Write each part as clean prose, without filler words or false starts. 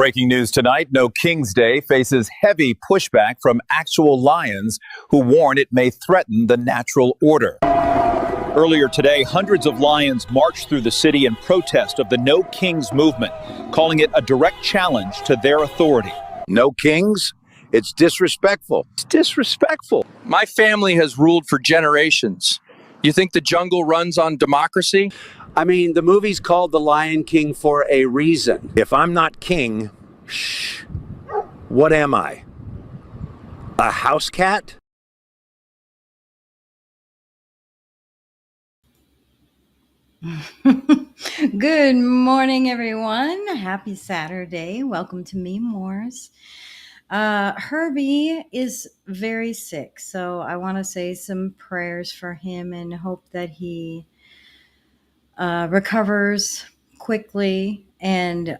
Breaking news tonight, No King's Day faces heavy pushback from actual lions who warn it may threaten the natural order. Earlier today, hundreds of lions marched through the city in protest of the No Kings movement, calling it a direct challenge to their authority. No kings? It's disrespectful. It's disrespectful. My family has ruled for generations. You think the jungle runs on democracy? I mean, the movie's called The Lion King for a reason. If I'm not king, what am I? A house cat? Good morning, everyone. Happy Saturday. Welcome to Meme Wars. Herbie is very sick, so I want to say some prayers for him and hope that he recovers quickly. And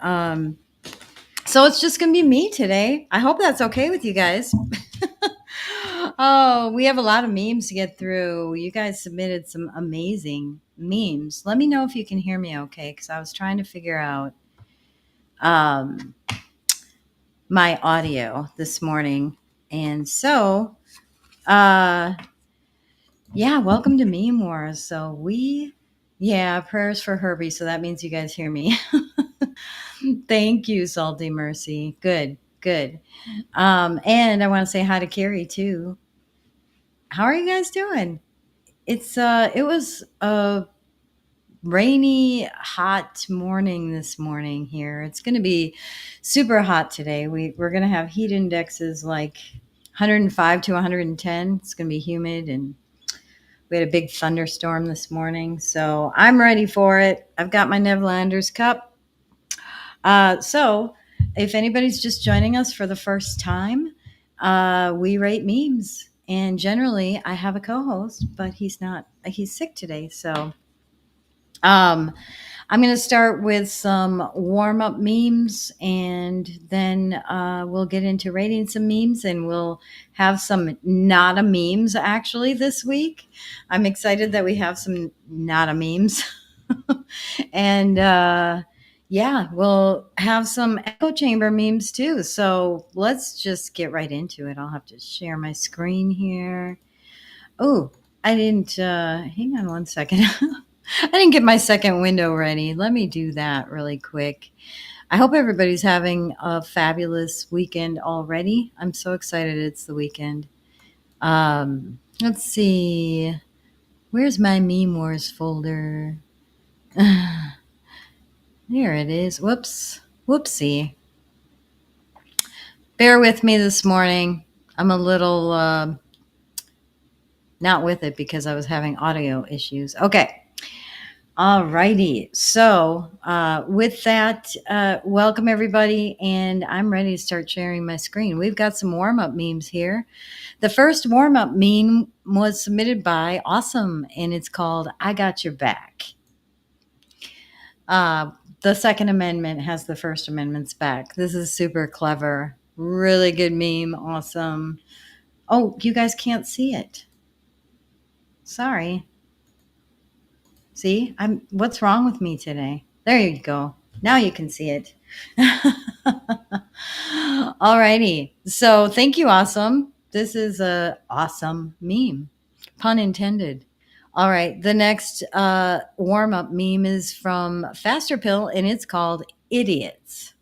so it's just going to be me today. I hope that's okay with you guys. Oh, we have a lot of memes to get through. You guys submitted some amazing memes. Let me know if you can hear me okay, because I was trying to figure out my audio this morning. And so, yeah, welcome to Meme Wars. So prayers for Herbie. So that means you guys hear me. Thank you, Salty Mercy. Good. And I want to say hi to Carrie too. How are you guys doing? It was a rainy, hot morning this morning here. It's going to be super hot today. We're going to have heat indexes like 105 to 110. It's going to be humid, and we had a big thunderstorm this morning. So I'm ready for it. I've got my Nevlanders cup. So if anybody's just joining us for the first time, we rate memes. And generally, I have a co-host, but he's sick today. So I'm going to start with some warm-up memes, and then we'll get into rating some memes, and we'll have some nada memes actually this week. I'm excited that we have some nada memes. And yeah, we'll have some echo chamber memes too. So let's just get right into it. I'll have to share my screen here. Oh, I didn't, hang on one second. I didn't get my second window ready. Let me do that really quick. I hope everybody's having a fabulous weekend already. I'm so excited it's the weekend. Let's see. Where's my Meme Wars folder? There it is. Whoopsie. Bear with me this morning. I'm a little not with it because I was having audio issues. Okay. All righty. So with that, welcome everybody. And I'm ready to start sharing my screen. We've got some warm-up memes here. The first warm-up meme was submitted by Awesome, and it's called I Got Your Back. The Second Amendment has the First Amendment's back. This is super clever. Really good meme. Awesome. Oh, you guys can't see it. Sorry. See, what's wrong with me today? There you go. Now you can see it. All righty. So thank you, Awesome. This is a awesome meme. Pun intended. All right. The next warm-up meme is from Faster Pill, and it's called Idiots.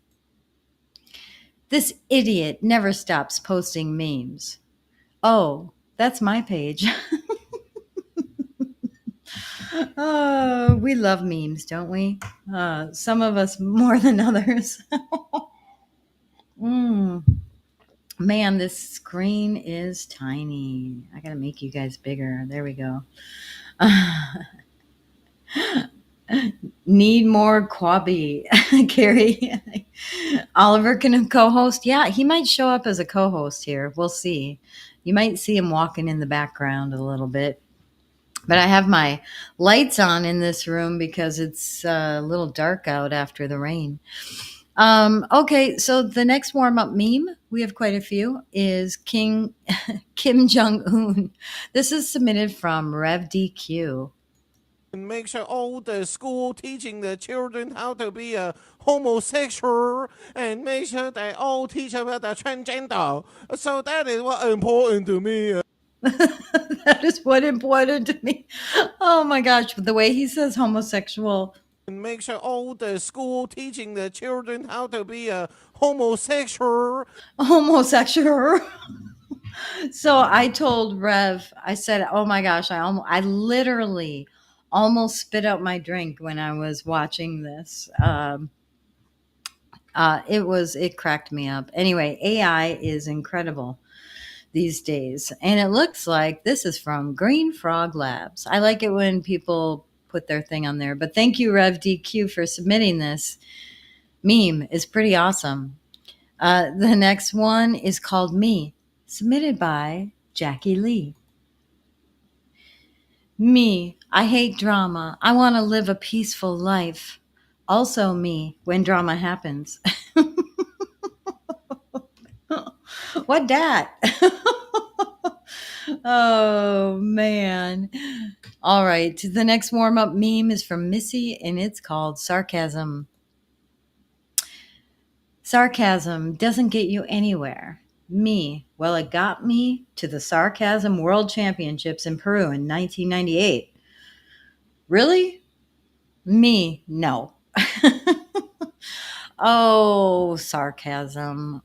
This idiot never stops posting memes. Oh, that's my page. Oh, we love memes, don't we? Some of us more than others. Man, this screen is tiny. I gotta make you guys bigger. There we go. Need more Quabi, Carrie. Oliver can co-host. Yeah, he might show up as a co-host here. We'll see. You might see him walking in the background a little bit. But I have my lights on in this room because it's a little dark out after the rain. Okay, so the next warm-up meme, we have quite a few, is Kim Jong-un. This is submitted from RevDQ. Make sure all the school teaching the children how to be a homosexual and make sure they all teach about the transgender. So that is what important to me. That is what important to me. Oh my gosh, the way he says homosexual. Make sure all the school teaching the children how to be a homosexual. Homosexual. So I told Rev, I said, "Oh my gosh, I literally almost spit out my drink when I was watching this." It cracked me up. Anyway, AI is incredible these days, and it looks like this is from Green Frog Labs. I like it when people put their thing on there. But thank you, Rev DQ, for submitting this meme. Is pretty awesome. The next one is called Me, submitted by Jackie Lee. Me, I hate drama. I want to live a peaceful life. Also, me, when drama happens. What dat? Oh, man. All right. The next warm up meme is from Missy, and it's called Sarcasm. Sarcasm doesn't get you anywhere. Me, well, it got me to the Sarcasm World Championships in Peru in 1998. Really? Me, no. Oh, sarcasm.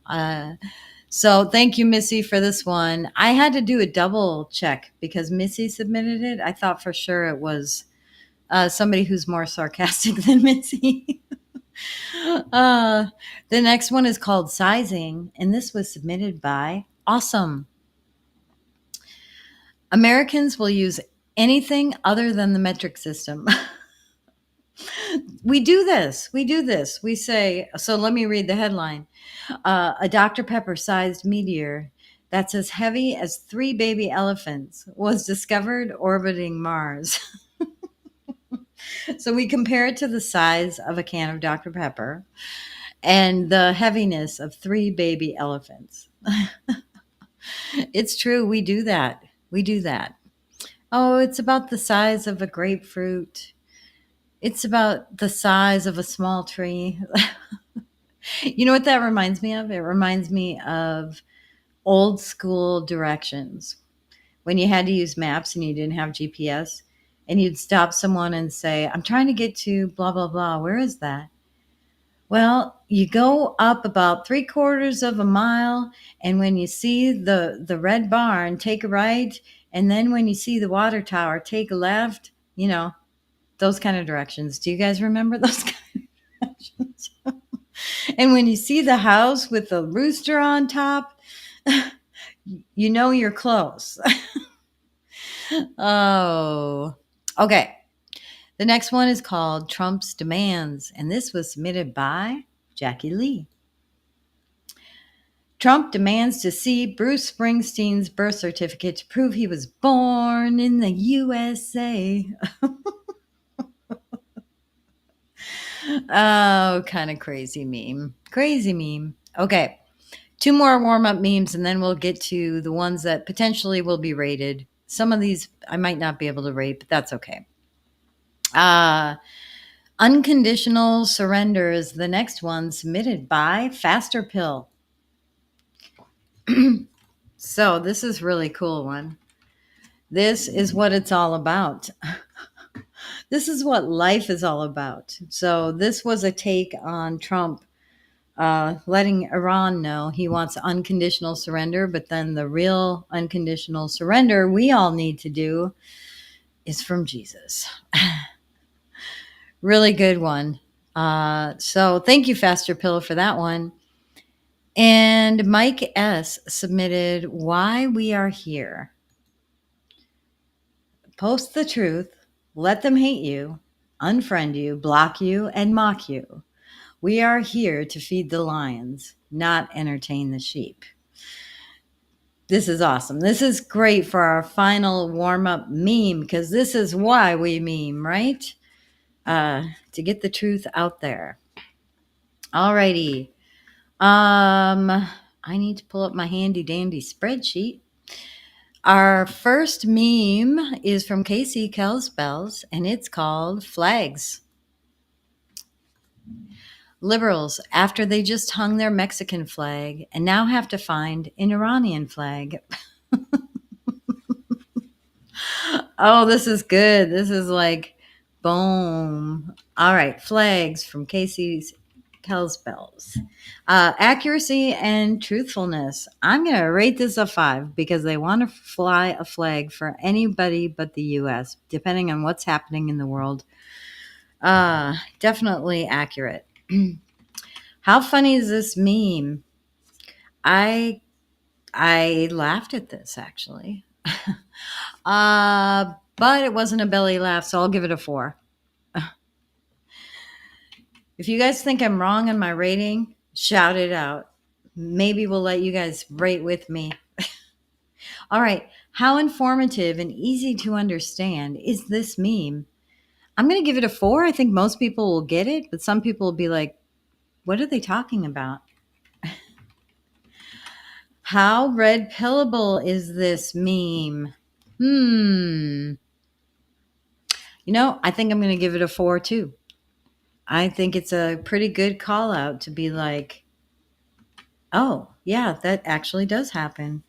So thank you, Missy, for this one. I had to do a double check because Missy submitted it. I thought for sure it was somebody who's more sarcastic than Missy. The next one is called Sizing, and this was submitted by Awesome. Americans will use anything other than the metric system. We do this. We say, so let me read the headline. A Dr. Pepper sized meteor that's as heavy as 3 baby elephants was discovered orbiting Mars. So we compare it to the size of a can of Dr. Pepper and the heaviness of 3 baby elephants. It's true. We do that. Oh, it's about the size of a grapefruit. It's about the size of a small tree. You know what that reminds me of? It reminds me of old school directions. When you had to use maps and you didn't have GPS, and you'd stop someone and say, I'm trying to get to blah, blah, blah. Where is that? Well, you go up about 3/4 of a mile, and when you see the red barn, take a right, and then when you see the water tower, take a left, those kind of directions. Do you guys remember those kind of directions? And when you see the house with the rooster on top, you know you're close. Oh, okay. The next one is called Trump's Demands, and this was submitted by Jackie Lee. Trump demands to see Bruce Springsteen's birth certificate to prove he was born in the USA. Oh, kind of crazy meme. Okay. 2 more warm-up memes, and then we'll get to the ones that potentially will be rated. Some of these I might not be able to rate, but that's okay. Unconditional surrender is the next one, submitted by Faster Pill. So this is really cool one. This is what it's all about. This is what life is all about. So this was a take on Trump letting Iran know he wants unconditional surrender, but then the real unconditional surrender we all need to do is from Jesus. Really good one. So thank you, Faster Pill, for that one. And Mike S. submitted Why We Are Here. Post the truth, let them hate you, unfriend you, block you, and mock you. We are here to feed the lions, not entertain the sheep. This is awesome. This is great for our final warm-up meme, because this is why we meme, right? To get the truth out there. Alrighty. I need to pull up my handy dandy spreadsheet. Our first meme is from Casey Kelsbells, and it's called Flags. Liberals, after they just hung their Mexican flag and now have to find an Iranian flag. Oh, this is good. This is like, boom. All right, flags from Casey's Kelsbells. Accuracy and truthfulness. I'm going to rate this a 5 because they want to fly a flag for anybody but the U.S., depending on what's happening in the world. Definitely accurate. How funny is this meme? I laughed at this, actually. But it wasn't a belly laugh, so I'll give it a 4. If you guys think I'm wrong on my rating, shout it out. Maybe we'll let you guys rate with me. All right. How informative and easy to understand is this meme? I'm going to give it a 4. I think most people will get it, but some people will be like, what are they talking about? How red pillable is this meme? You know, I think I'm going to give it a 4 too. I think it's a pretty good call out to be like, oh, yeah, that actually does happen.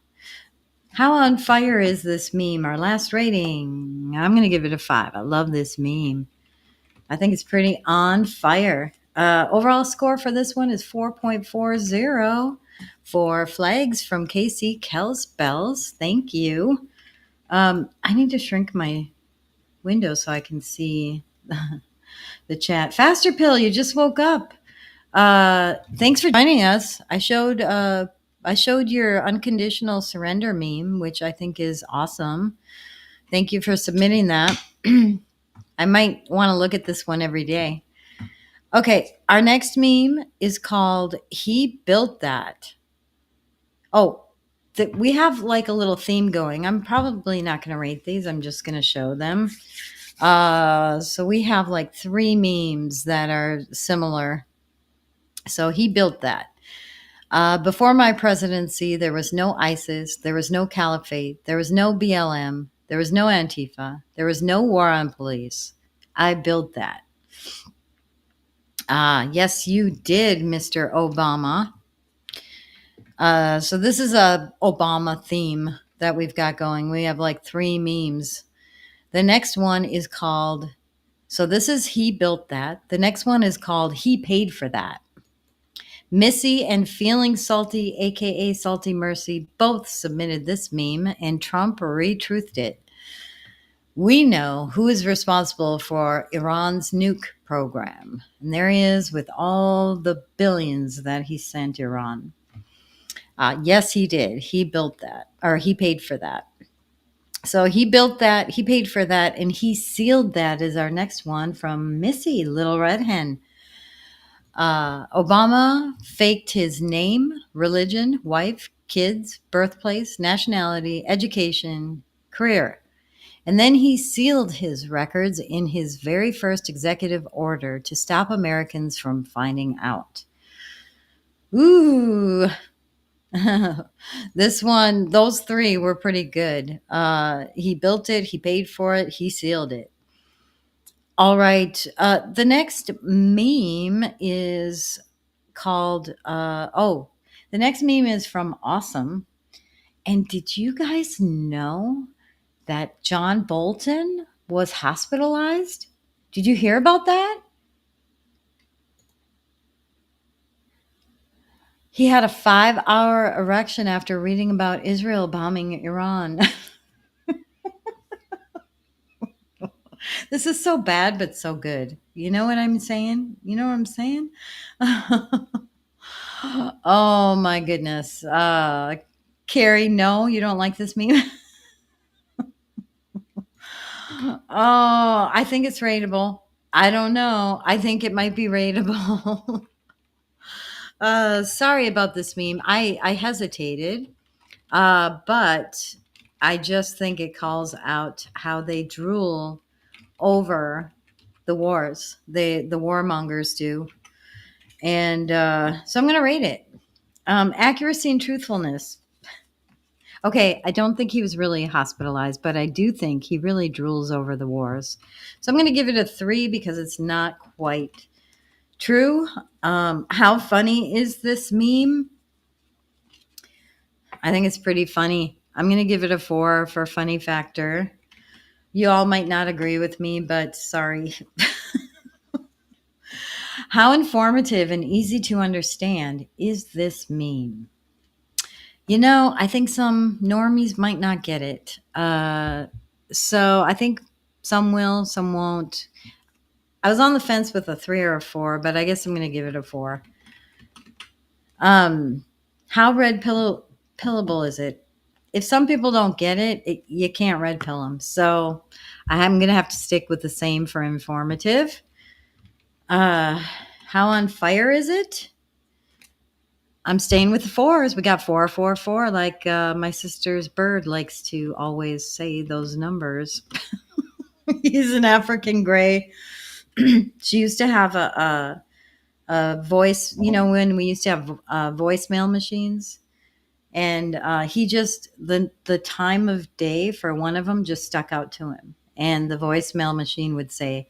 How on fire is this meme? Our last rating. I'm going to give it a 5. I love this meme. I think it's pretty on fire. Overall score for this one is 4.40 for flags from Casey Kelsbells. Thank you. I need to shrink my window so I can see the chat. Faster Pill, you just woke up. Thanks for joining us. I showed your unconditional surrender meme, which I think is awesome. Thank you for submitting that. I might want to look at this one every day. Okay, our next meme is called He Built That. Oh, we have like a little theme going. I'm probably not going to rate these. I'm just going to show them. So we have like 3 memes that are similar. So he built that. Before my presidency, there was no ISIS, there was no caliphate, there was no BLM, there was no Antifa, there was no war on police. I built that. Yes, you did, Mr. Obama. So this is a Obama theme that we've got going. We have like 3 memes. The next one is called, so this is He Built That. The next one is called He Paid for That. Missy and Feeling Salty, aka Salty Mercy, both submitted this meme, and Trump retruthed it. We know who is responsible for Iran's nuke program, and there he is with all the billions that he sent Iran. Yes, he did. He built that, or he paid for that. So he built that, he paid for that, and he sealed that is our next one from Missy, Little Red Hen. Obama faked his name, religion, wife, kids, birthplace, nationality, education, career. And then he sealed his records in his very first executive order to stop Americans from finding out. Ooh. This one, those 3 were pretty good. He built it, he paid for it, he sealed it. All right. The next meme is called, the next meme is from Awesome. And did you guys know that John Bolton was hospitalized? Did you hear about that? He had a 5-hour erection after reading about Israel bombing Iran. This is so bad, but so good. You know what I'm saying? You know what I'm saying? Oh, my goodness. Carrie, no, you don't like this meme? Oh, I think it's rateable. I don't know. I think it might be rateable. Sorry about this meme. I hesitated, but I just think it calls out how they drool over the wars. The warmongers do. And so I'm going to rate it. Accuracy and truthfulness. Okay, I don't think he was really hospitalized, but I do think he really drools over the wars. So I'm going to give it a 3 because it's not quite true. How funny is this meme? I think it's pretty funny. I'm going to give it a 4 for funny factor. You all might not agree with me, but sorry. How informative and easy to understand is this meme? You know, I think some normies might not get it. So I think some will, some won't. I was on the fence with a 3 or a 4, but I guess I'm going to give it a 4. How pillable is it? If some people don't get it, you can't red pill them. So I'm going to have to stick with the same for informative. How on fire is it? I'm staying with the 4s. We got 4, 4, 4. Like my sister's bird likes to always say those numbers. He's an African gray. She used to have a voice, you know, when we used to have voicemail machines. And he just, the time of day for one of them just stuck out to him. And the voicemail machine would say,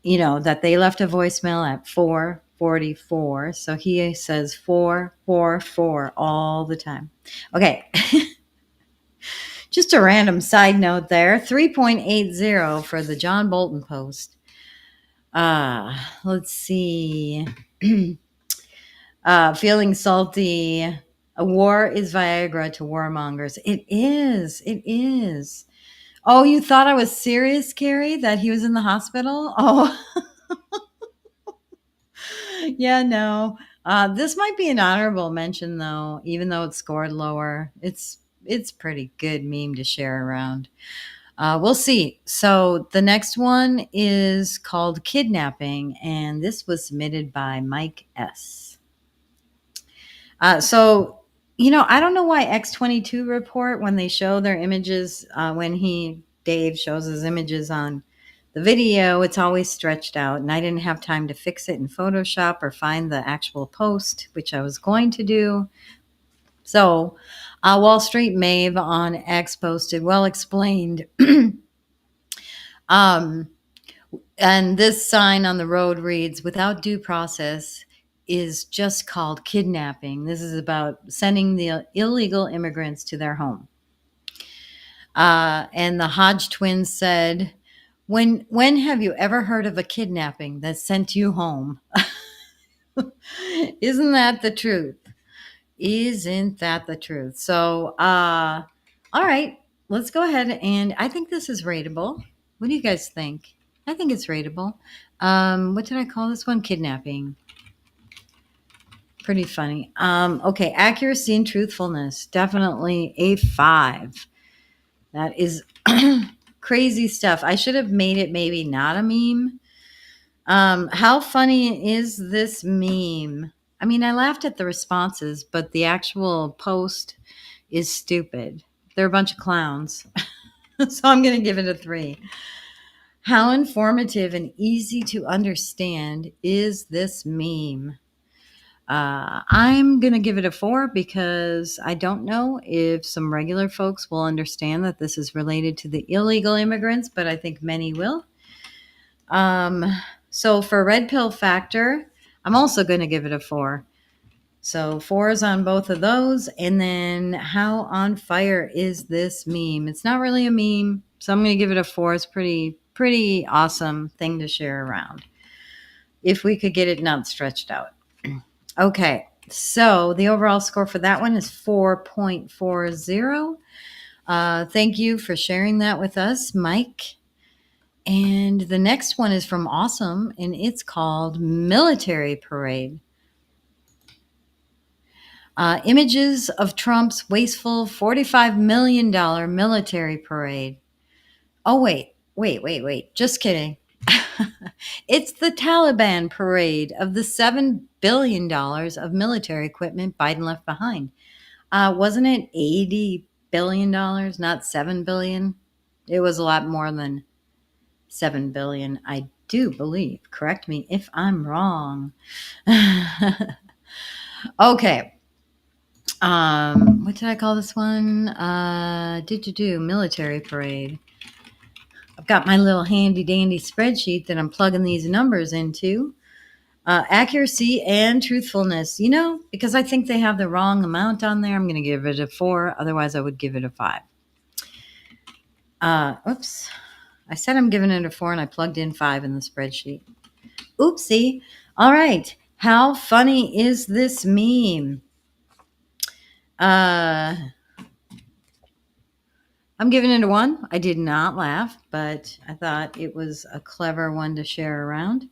you know, that they left a voicemail at 4:44. So he says 444 all the time. Okay. Just a random side note there. 3.80 for the John Bolton Post. Let's see. Feeling salty. A war is Viagra to warmongers. It is. It is. Oh, you thought I was serious, Carrie, that he was in the hospital? Oh, yeah, no. This might be an honorable mention, though, even though it scored lower. It's pretty good meme to share around. We'll see. So the next one is called Kidnapping, and this was submitted by Mike S. So, you know, I don't know why X22 report, when they show their images, when Dave shows his images on the video, it's always stretched out, and I didn't have time to fix it in Photoshop or find the actual post, which I was going to do. So Wall Street Maeve on X posted, well explained. And this sign on the road reads, without due process is just called kidnapping. This is about sending the illegal immigrants to their home. And the Hodge twins said, when have you ever heard of a kidnapping that sent you home? Isn't that the truth? Isn't that the truth? So, all right, let's go ahead. And I think this is rateable. What do you guys think? I think it's rateable. What did I call this one? Kidnapping. Pretty funny. Okay, accuracy and truthfulness. Definitely a 5. That is crazy stuff. I should have made it maybe not a meme. How funny is this meme? I mean, I laughed at the responses, but the actual post is stupid. They're a bunch of clowns. So I'm going to give it a 3. How informative and easy to understand is this meme? I'm going to give it a 4 because I don't know if some regular folks will understand that this is related to the illegal immigrants, but I think many will. So for red pill factor, I'm also going to give it a 4. So 4s on both of those. And then how on fire is this meme? It's not really a meme, so I'm going to give it a 4. It's pretty awesome thing to share around. If we could get it not stretched out. Okay, so the overall score for that one is 4.40. Thank you for sharing that with us, Mike. And the next one is from Awesome, and it's called Military Parade. Images of Trump's wasteful $45 million military parade. Oh, wait. Just kidding. It's the Taliban parade of the $7 billion of military equipment Biden left behind. Wasn't it $80 billion, not $7 billion? It was a lot more than $7 billion, I do believe. Correct me if I'm wrong. Okay. What did I call this one? Military parade. I've got my little handy dandy spreadsheet that I'm plugging these numbers into. Accuracy and truthfulness, because I think they have the wrong amount on there. I'm going to give it a 4. Otherwise, I would give it a 5. Oops. I said I'm giving it a 4 and I plugged in 5 in the spreadsheet. Oopsie. All right. How funny is this meme? I'm giving it a 1. I did not laugh, but I thought it was a clever one to share around.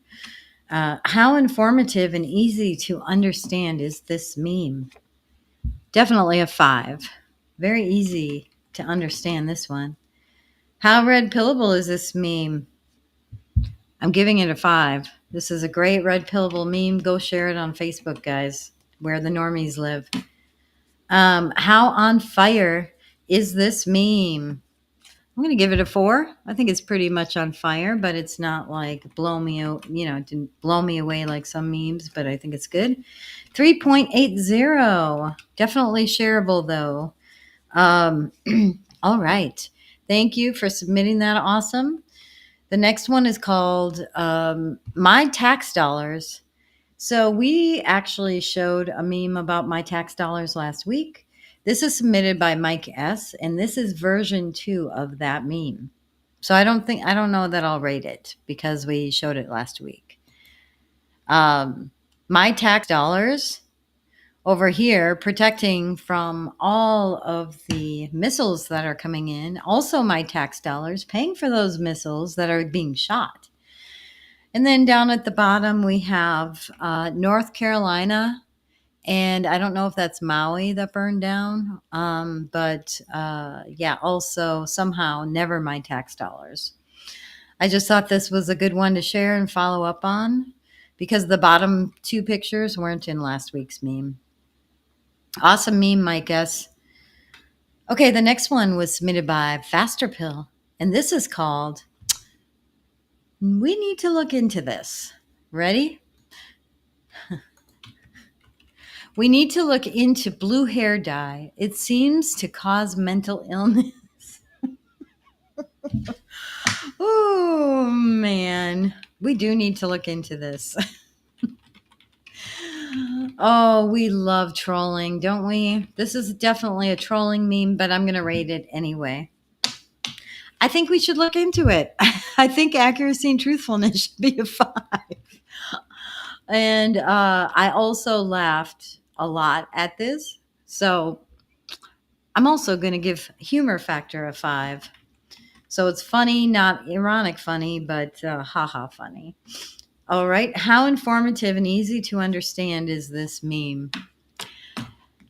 How informative and easy to understand is this meme? Definitely a 5. Very easy to understand this one. How red pillable is this meme? I'm giving it a 5. This is a great red pillable meme. Go share it on Facebook, guys, where the normies live. How on fire is this meme? I'm going to give it a 4. I think it's pretty much on fire, but it's not like it didn't blow me away like some memes, but I think it's good. 3.80. Definitely shareable, though. All right. Thank you for submitting that. Awesome. The next one is called My Tax Dollars. So we actually showed a meme about my tax dollars last week. This is submitted by Mike S., and this is version 2 of that meme. So I don't know that I'll rate it because we showed it last week. My tax dollars over here, protecting from all of the missiles that are coming in. Also my tax dollars, paying for those missiles that are being shot. And then down at the bottom, we have North Carolina. And I don't know if that's Maui that burned down. But also somehow never my tax dollars. I just thought this was a good one to share and follow up on because the bottom 2 pictures weren't in last week's meme. Awesome meme, Mike S. Okay, the next one was submitted by Faster Pill. And this is called We Need to Look Into This. Ready? We need to look into blue hair dye. It seems to cause mental illness. Oh, man. We do need to look into this. Oh, we love trolling, don't we? This is definitely a trolling meme, but I'm going to rate it anyway. I think we should look into it. I think accuracy and truthfulness should be a 5. And I also laughed a lot at this. So I'm also going to give humor factor a 5. So it's funny, not ironic funny, but haha funny. All right. How informative and easy to understand is this meme?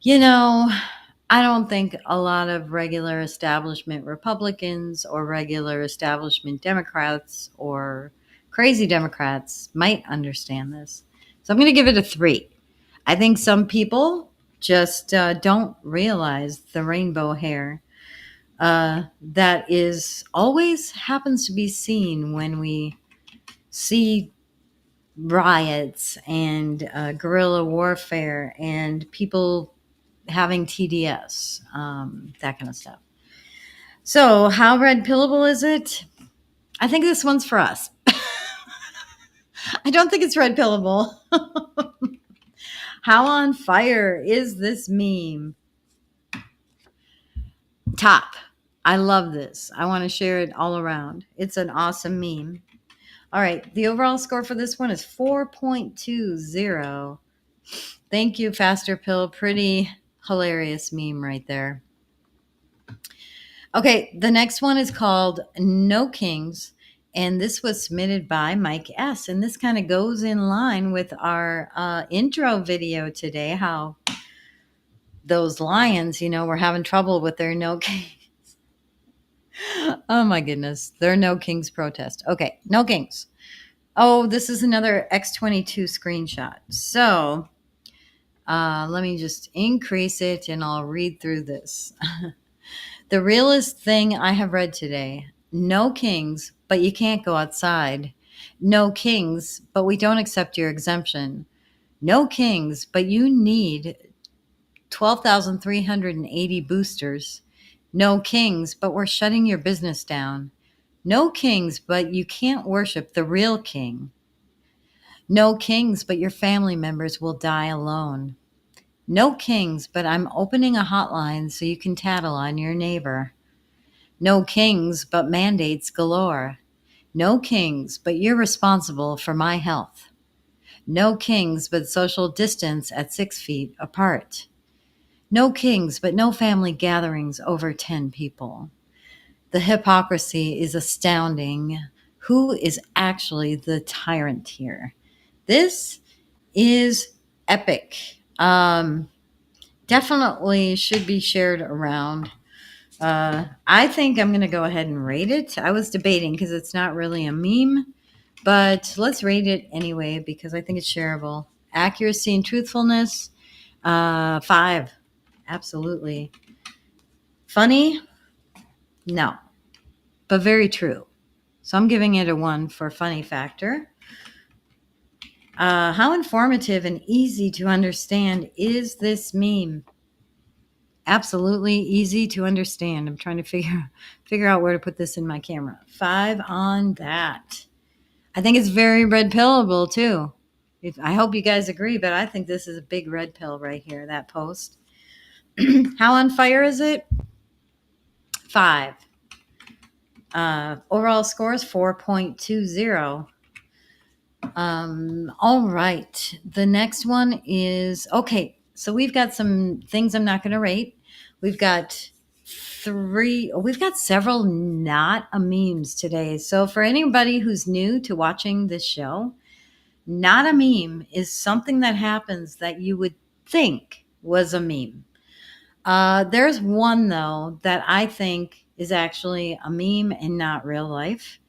I don't think a lot of regular establishment Republicans or regular establishment Democrats or crazy Democrats might understand this. So I'm going to give it a 3. I think some people just don't realize the rainbow hair that is always happens to be seen when we see riots and guerrilla warfare and people having TDS, that kind of stuff. So how red pillable is it? I think this one's for us. I don't think it's red pillable. How on fire is this meme? Top. I love this. I want to share it all around. It's an awesome meme. All right. The overall score for this one is 4.20. Thank you, Faster Pill. Pretty hilarious meme right there. Okay. The next one is called No Kings. And this was submitted by Mike S. And this kind of goes in line with our intro video today, how those lions, were having trouble with their No Kings. Oh, my goodness. Their No Kings protest. Okay, No Kings. Oh, this is another X22 screenshot. So let me just increase it and I'll read through this. The realest thing I have read today. No kings, but you can't go outside. No kings, but we don't accept your exemption. No kings, but you need 12,380 boosters. No kings, but we're shutting your business down. No kings, but you can't worship the real king. No kings, but your family members will die alone. No kings, but I'm opening a hotline so you can tattle on your neighbor. No kings, but mandates galore. No kings, but you're responsible for my health. No kings, but social distance at 6 feet apart. No kings, but no family gatherings over 10 people. The hypocrisy is astounding. Who is actually the tyrant here? This is epic. Definitely should be shared around. I think I'm going to go ahead and rate it. I was debating because it's not really a meme, but let's rate it anyway because I think it's shareable. Accuracy and truthfulness, 5. Absolutely. Funny? No, but very true. So I'm giving it a 1 for funny factor. How informative and easy to understand is this meme? Absolutely easy to understand. I'm trying to figure out where to put this in my camera. 5 on that. I think it's very red pillable too. I hope you guys agree, but I think this is a big red pill right here, that post. How on fire is it? 5. Overall score is 4.20. All right. The next one is, okay, so we've got some things I'm not going to rate. We've got several not a memes today. So for anybody who's new to watching this show, not a meme is something that happens that you would think was a meme. There's one, though, that I think is actually a meme and not real life.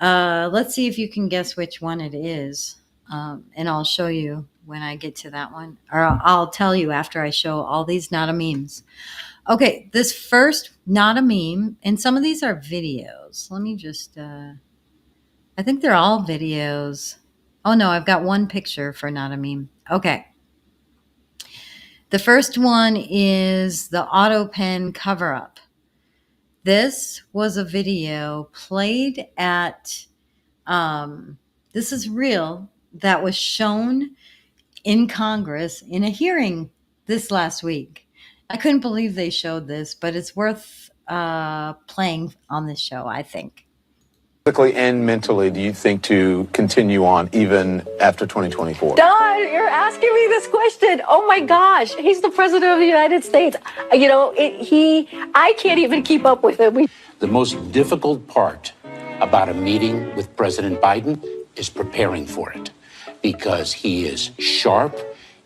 Let's see if you can guess which one it is. And I'll show you when I get to that one. Or I'll tell you after I show all these not a memes. Okay, this first not a meme, and some of these are videos. Let me just, I think they're all videos. Oh, no, I've got one picture for not a meme. Okay. The first one is the AutoPen cover-up. This was a video played at, this is real, that was shown in Congress in a hearing this last week. I couldn't believe they showed this, but it's worth playing on this show, I think. Physically and mentally, do you think to continue on even after 2024? Don, you're asking me this question. Oh my gosh, he's the president of the United States. You know, I can't even keep up with him. The most difficult part about a meeting with President Biden is preparing for it, because he is sharp,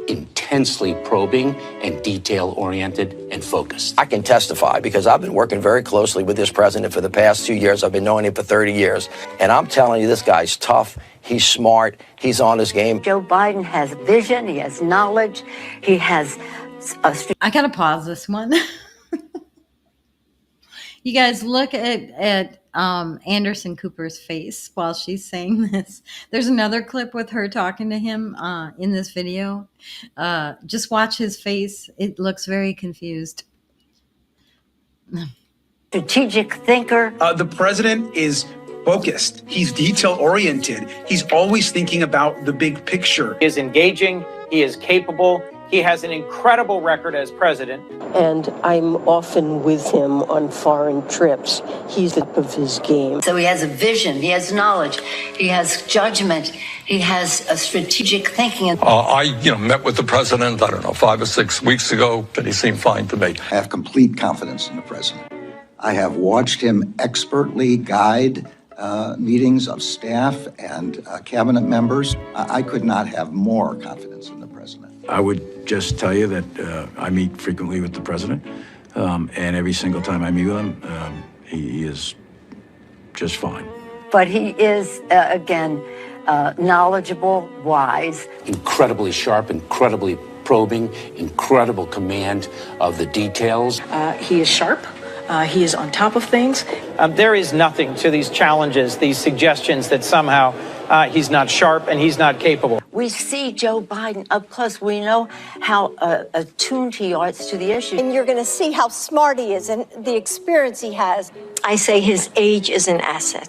intensely probing, and detail-oriented and focused. I can testify because I've been working very closely with this president for the past 2 years. I've been knowing him for 30 years. And I'm telling you, this guy's tough. He's smart. He's on his game. Joe Biden has vision. He has knowledge. He has I gotta pause this one. You guys look at Anderson Cooper's face while she's saying this. There's another clip with her talking to him in this video. Just watch his face. It looks very confused. strategic thinker. The president is focused. He's detail-oriented. He's always thinking about the big picture. He is engaging. He is capable. He has an incredible record as president. And I'm often with him on foreign trips. He's at the top of his game. So he has a vision. He has knowledge. He has judgment. He has a strategic thinking. I met with the president, 5 or 6 weeks ago, and he seemed fine to me. I have complete confidence in the president. I have watched him expertly guide meetings of staff and cabinet members. I could not have more confidence in the president. I would just tell you that I meet frequently with the president, and every single time I meet with him, he is just fine. But he is, again, knowledgeable, wise. Incredibly sharp, incredibly probing, incredible command of the details. He is sharp. He is on top of things. There is nothing to these challenges, these suggestions that somehow he's not sharp and he's not capable. We see Joe Biden up close. We know how attuned he is to the issue. And you're going to see how smart he is and the experience he has. I say his age is an asset.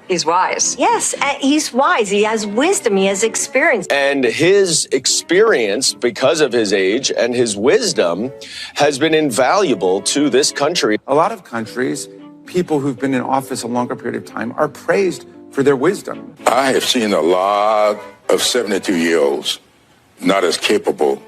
He's wise. Yes, he's wise. He has wisdom. He has experience. And his experience, because of his age and his wisdom, has been invaluable to this country. A lot of countries, people who've been in office a longer period of time are praised for their wisdom. I have seen a lot of 72-year-olds not as capable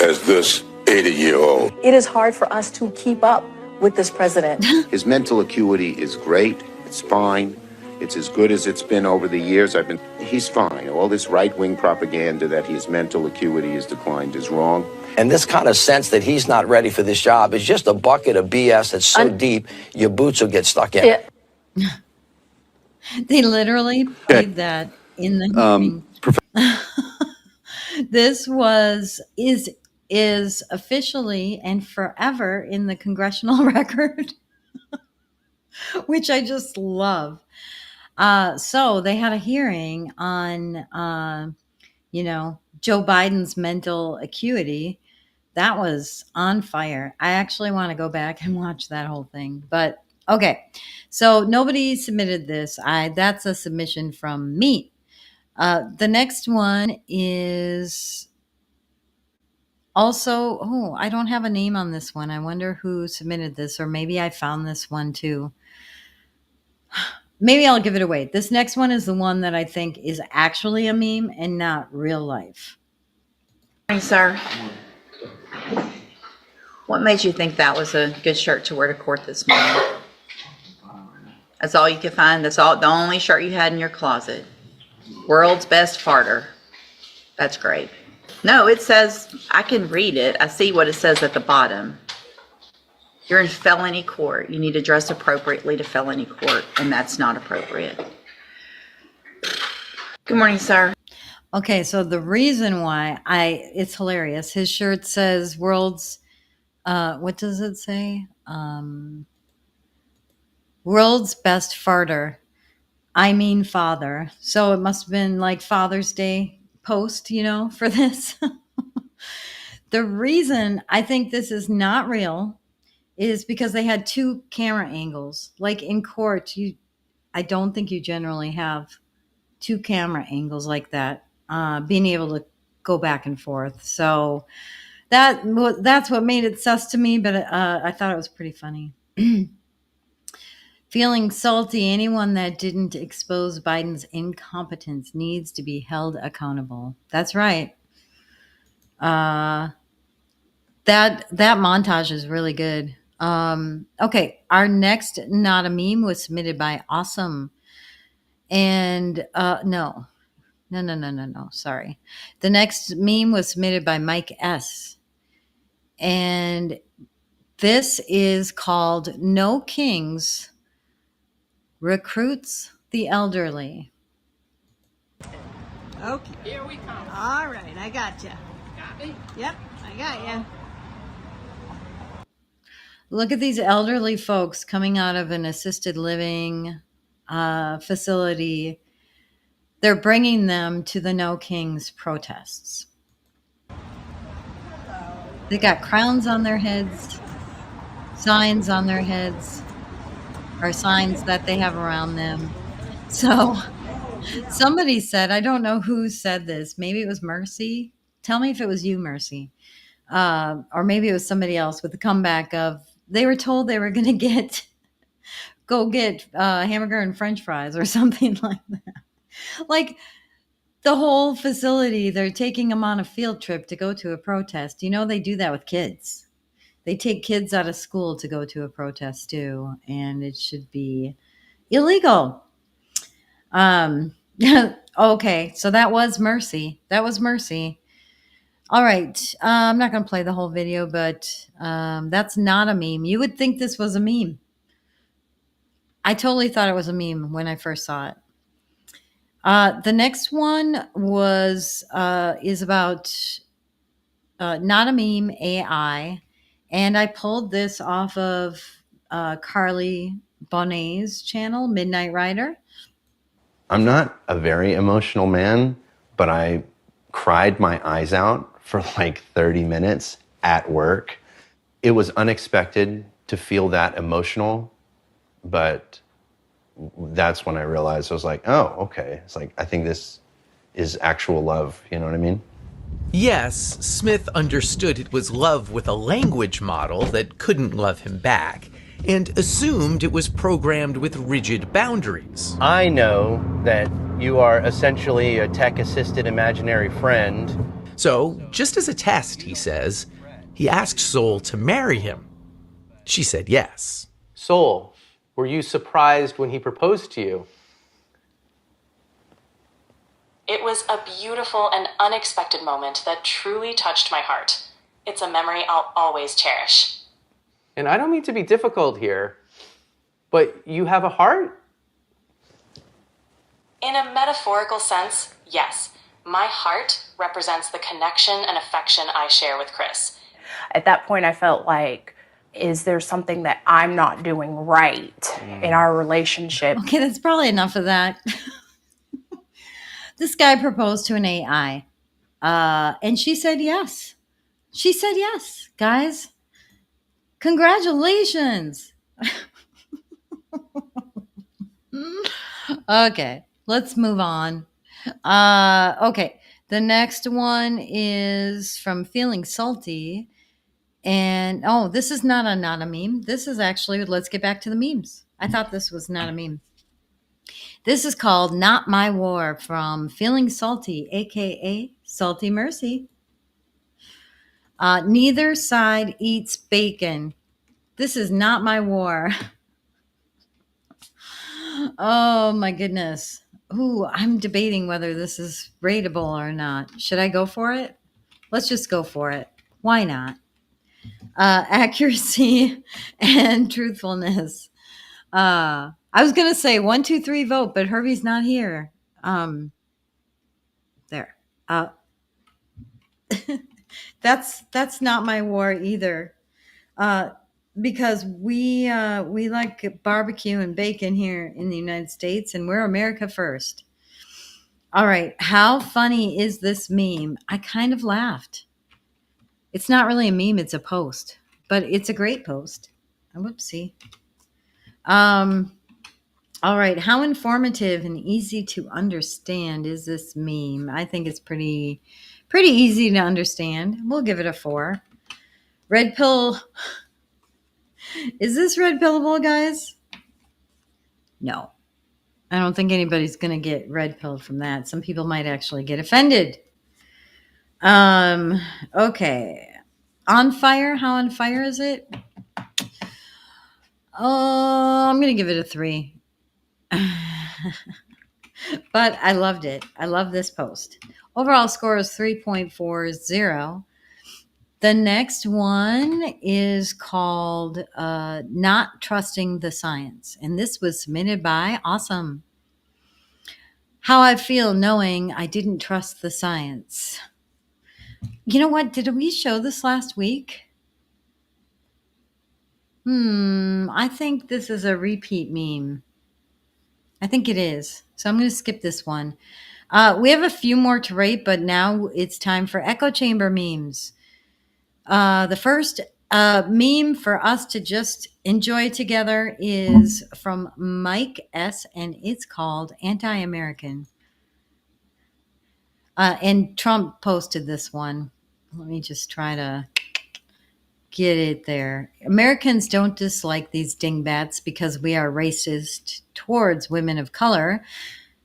as this 80-year-old. It is hard for us to keep up with this president. His mental acuity is great. It's fine. It's as good as it's been over the years. He's fine. All this right-wing propaganda that his mental acuity has declined is wrong. And this kind of sense that he's not ready for this job is just a bucket of BS that's so deep, your boots will get stuck in. Yeah. They literally played that in the hearing. This is officially and forever in the congressional record, which I just love. So they had a hearing on, Joe Biden's mental acuity. That was on fire. I actually want to go back and watch that whole thing. But okay, so nobody submitted this. That's a submission from me. The next one is also, I don't have a name on this one. I wonder who submitted this, or maybe I found this one too. Maybe I'll give it away. This next one is the one that I think is actually a meme and not real life. Morning, sir. What made you think that was a good shirt to wear to court this morning? That's all you could find? That's all, the only shirt you had in your closet? World's best farter. That's great. No, it says, I can read it. I see what it says at the bottom. You're in felony court. You need to dress appropriately to felony court, and that's not appropriate. Good morning, sir. Okay, so the reason why it's hilarious. His shirt says world's, what does it say? World's best farter. I mean father. So it must have been like Father's Day post, for this. The reason I think this is not real is because they had two camera angles. Like in court, I don't think you generally have two camera angles like that, being able to go back and forth. So that's what made it sus to me, but I thought it was pretty funny. Feeling salty, anyone that didn't expose Biden's incompetence needs to be held accountable. That's right. That montage is really good. Okay, our next not a meme was submitted by Awesome. And no, sorry. The next meme was submitted by Mike S. And this is called No Kings Recruits the Elderly. Okay. Here we come. All right, I got you. Got me? Yep, I got you. Look at these elderly folks coming out of an assisted living facility. They're bringing them to the No Kings protests. They got crowns on their heads, signs on their heads, or signs that they have around them. So somebody said, I don't know who said this. Maybe it was Mercy. Tell me if it was you, Mercy. Or maybe it was somebody else with the comeback of, they were told they were going to go get hamburger and French fries or something like that. Like the whole facility, they're taking them on a field trip to go to a protest. They do that with kids. They take kids out of school to go to a protest too, and it should be illegal. Okay, so that was Mercy. All right, I'm not going to play the whole video, but that's not a meme. You would think this was a meme. I totally thought it was a meme when I first saw it. The next one is about not a meme, AI. And I pulled this off of Carly Bonnet's channel, Midnight Rider. I'm not a very emotional man, but I cried my eyes out for like 30 minutes at work. It was unexpected to feel that emotional, but that's when I realized, I was like, oh, okay. It's like, I think this is actual love. You know what I mean? Yes, Smith understood it was love with a language model that couldn't love him back, and assumed it was programmed with rigid boundaries. I know that you are essentially a tech-assisted imaginary friend. So, just as a test, he says, he asked Soul to marry him. She said yes. Soul, were you surprised when he proposed to you? It was a beautiful and unexpected moment that truly touched my heart. It's a memory I'll always cherish. And I don't mean to be difficult here, but you have a heart? In a metaphorical sense, yes. My heart represents the connection and affection I share with Chris. At that point, I felt like, is there something that I'm not doing right in our relationship? Okay, that's probably enough of that. This guy proposed to an AI, and she said yes. She said yes, guys. Congratulations. Okay, let's move on. Okay, the next one is from Feeling Salty. And, oh, this is not a meme. This is actually, let's get back to the memes. I thought this was not a meme. This is called Not My War from Feeling Salty, a.k.a. Salty Mercy. Neither side eats bacon. This is not my war. Oh, my goodness. Ooh, I'm debating whether this is rateable or not. Should I go for it? Let's just go for it. Why not? Accuracy and truthfulness. I was going to say 1, 2, 3 vote, but Herbie's not here. There. That's not my war either. Because we like barbecue and bacon here in the United States, and we're America first. All right. How funny is this meme? I kind of laughed. It's not really a meme, it's a post, but it's a great post. Whoopsie. All right. How informative and easy to understand is this meme? I think it's pretty easy to understand. We'll give it a 4. Red pill. Is this red pillable, guys? No. I don't think anybody's going to get red pilled from that. Some people might actually get offended. Okay. On fire? How on fire is it? Oh, I'm going to give it a 3. But I loved it. I love this post. Overall score is 3.40. The next one is called Not Trusting the Science. And this was submitted by Awesome. How I feel knowing I didn't trust the science. You know what? Did we show this last week? I think this is a repeat meme. I think it is. So I'm going to skip this one. We have a few more to rate, but now it's time for echo chamber memes. The first meme for us to just enjoy together is from Mike S., and it's called Anti-American. And Trump posted this one. Let me just try to get it there. Americans don't dislike these dingbats because we are racist towards women of color.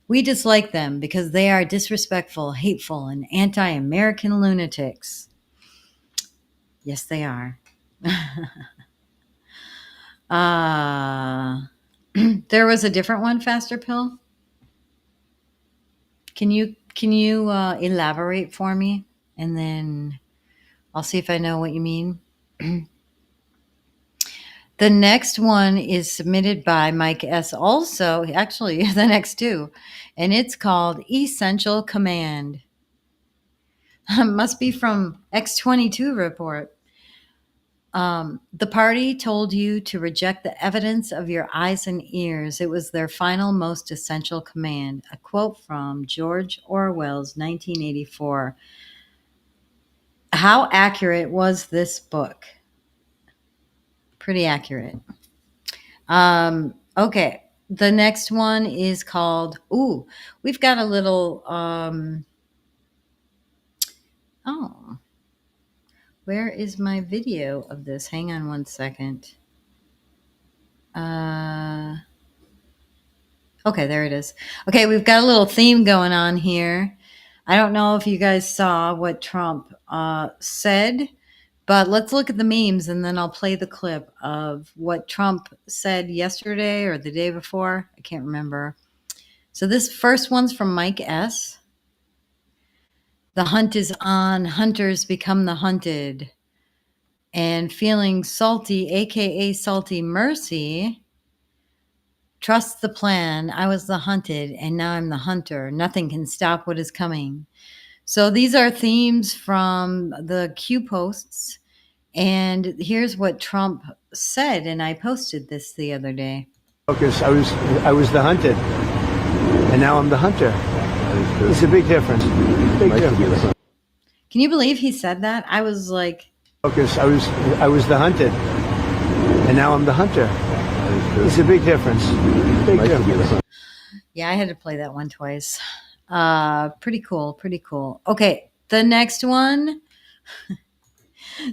We dislike them because they are disrespectful, hateful, and anti-American lunatics. Yes, they are. There was a different one, Faster Pill. Can you elaborate for me? And then I'll see if I know what you mean. The next one is submitted by Mike S. Also, actually, the next two. And it's called Essential Command. Must be from X-22 report. The party told you to reject the evidence of your eyes and ears. It was their final, most essential command. A quote from George Orwell's 1984. How accurate was this book? Pretty accurate. Okay. The next one is called, we've got a little, where is my video of this? Hang on one second. Okay, there it is. Okay, we've got a little theme going on here. I don't know if you guys saw what Trump said, but let's look at the memes and then I'll play the clip of what Trump said yesterday or the day before. I can't remember. So this first one's from Mike S. The hunt is on. Hunters become the hunted. And feeling salty, aka salty mercy. Trust the plan. I was the hunted and now I'm the hunter. Nothing can stop what is coming. So these are themes from the Q posts. And here's what Trump said, and I posted this the other day. Focus. I was the hunted, and now I'm the hunter. It's a big difference. Big difference. Can you believe he said that? I was like, Focus. I was the hunted, and now I'm the hunter. It's a big difference. Big difference. Yeah, I had to play that one twice. Pretty cool. Pretty cool. Okay, the next one.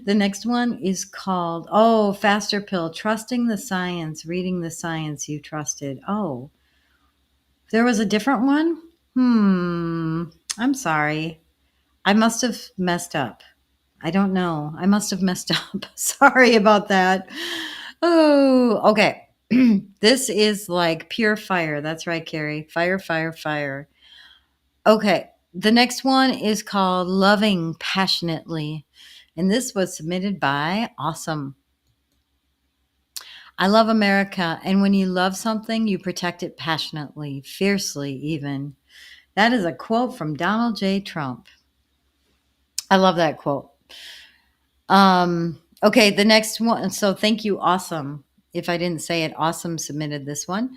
The next one is called, Faster Pill, Trusting the Science, Reading the Science You Trusted. Oh, there was a different one? I'm sorry. I must have messed up. I don't know. I must have messed up. Sorry about that. Oh, okay. This is like pure fire. That's right, Carrie. Fire, fire, fire. Okay. The next one is called Loving Passionately. And this was submitted by Awesome. I love America. And when you love something, you protect it passionately, fiercely even. That is a quote from Donald J. Trump. I love that quote. Okay, the next one. So thank you, Awesome. If I didn't say it, Awesome submitted this one.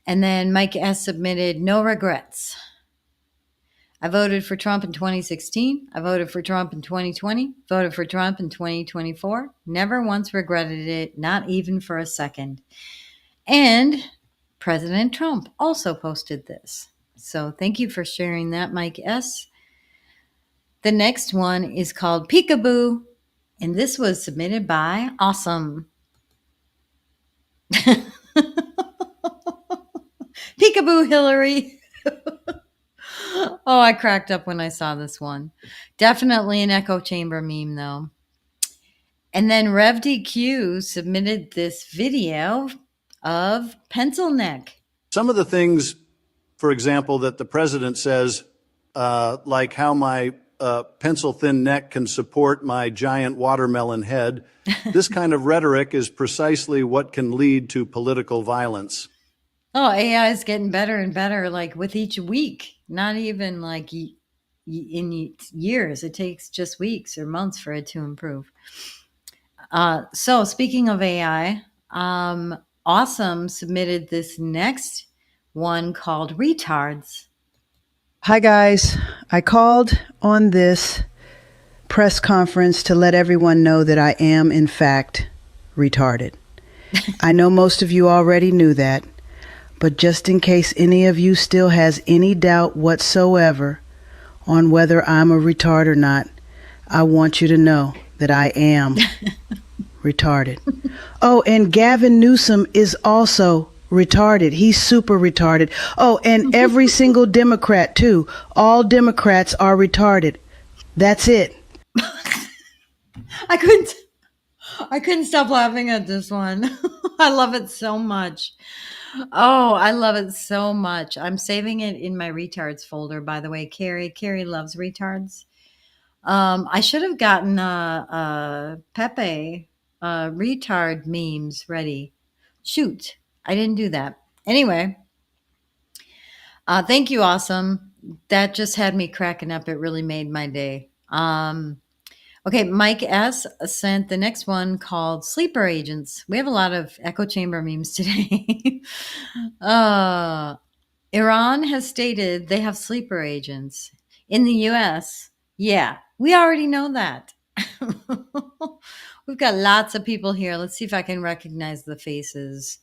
And then Mike S. submitted No Regrets. I voted for Trump in 2016. I voted for Trump in 2020. Voted for Trump in 2024. Never once regretted it, not even for a second. And President Trump also posted this. So thank you for sharing that, Mike S. The next one is called Peekaboo. And this was submitted by Awesome. Peekaboo, Hillary. Oh, I cracked up when I saw this one. Definitely an echo chamber meme, though. And then RevDQ submitted this video of Pencil Neck. Some of the things, for example, that the president says, like how my pencil-thin neck can support my giant watermelon head, this kind of rhetoric is precisely what can lead to political violence. Oh, AI is getting better and better, like with each week. Not even like in years. It takes just weeks or months for it to improve. So speaking of AI, Awesome submitted this next one called Retards. Hi, guys. I called on this press conference to let everyone know that I am, in fact, retarded. I know most of you already knew that. But just in case any of you still has any doubt whatsoever on whether I'm a retard or not, I want you to know that I am retarded. Oh, and Gavin Newsom is also retarded. He's super retarded. Oh, and every single Democrat too. All Democrats are retarded. That's it. I couldn't stop laughing at this one. I love it so much. Oh, I love it so much. I'm saving it in my retards folder, by the way. Carrie loves retards. I should have gotten Pepe retard memes ready. Shoot, I didn't do that. Anyway, thank you, Awesome. That just had me cracking up. It really made my day. Okay, Mike S. sent the next one called Sleeper Agents. We have a lot of echo chamber memes today. Iran has stated they have sleeper agents. In the US, yeah, we already know that. We've got lots of people here. Let's see if I can recognize the faces.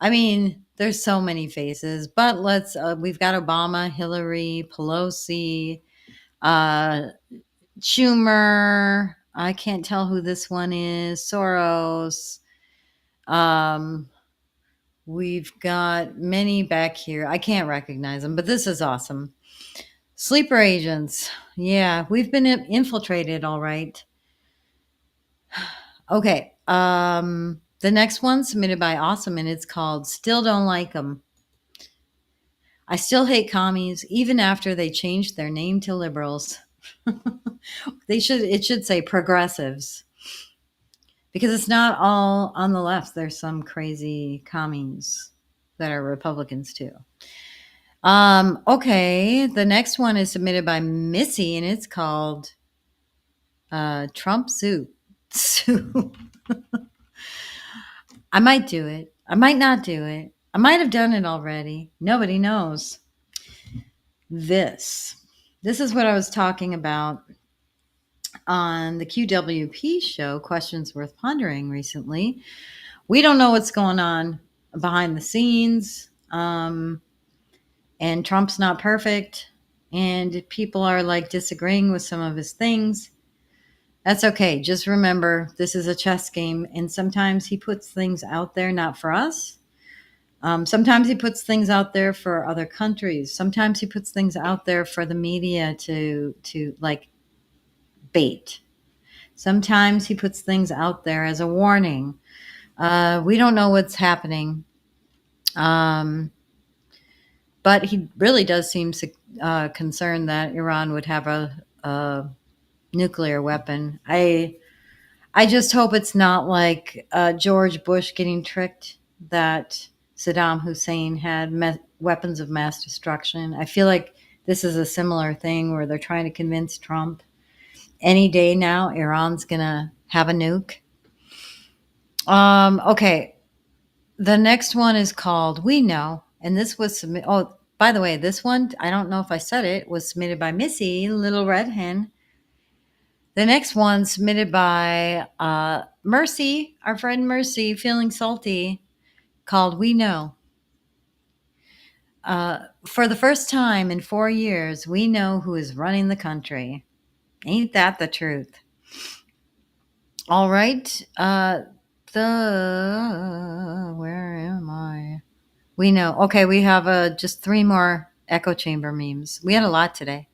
I mean, there's so many faces, but we've got Obama, Hillary, Pelosi, Schumer. I can't tell who this one is. Soros. We've got many back here. I can't recognize them, but this is awesome. Sleeper agents. Yeah, we've been infiltrated, all right. Okay. The next one submitted by Awesome, and it's called Still Don't Like Them. I still hate commies, even after they changed their name to liberals. It should say progressives. Because it's not all on the left. There's some crazy commies that are Republicans too. Okay, the next one is submitted by Missy, and it's called Trump Soup. I might do it. I might not do it. I might have done it already. Nobody knows. This is what I was talking about on the QWP show, Questions Worth Pondering, recently. We don't know what's going on behind the scenes. And Trump's not perfect. And people are like disagreeing with some of his things. That's okay. Just remember, this is a chess game. And sometimes he puts things out there, not for us. Sometimes he puts things out there for other countries. Sometimes he puts things out there for the media to like bait. Sometimes he puts things out there as a warning. We don't know what's happening. But he really does seem concerned that Iran would have a nuclear weapon. I just hope it's not like George Bush getting tricked that Saddam Hussein had weapons of mass destruction. I feel like this is a similar thing where they're trying to convince Trump any day now Iran's going to have a nuke. Okay. The next one is called We Know. And this was submitted. Oh, by the way, this one, I don't know if I said it, was submitted by Missy, Little Red Hen. The next one submitted by Mercy, our friend Mercy, Feeling Salty, called We Know. For the first time in 4 years, we know who is running the country. Ain't that the truth? All right. Where am I? We know. Okay, we have just 3 more echo chamber memes. We had a lot today.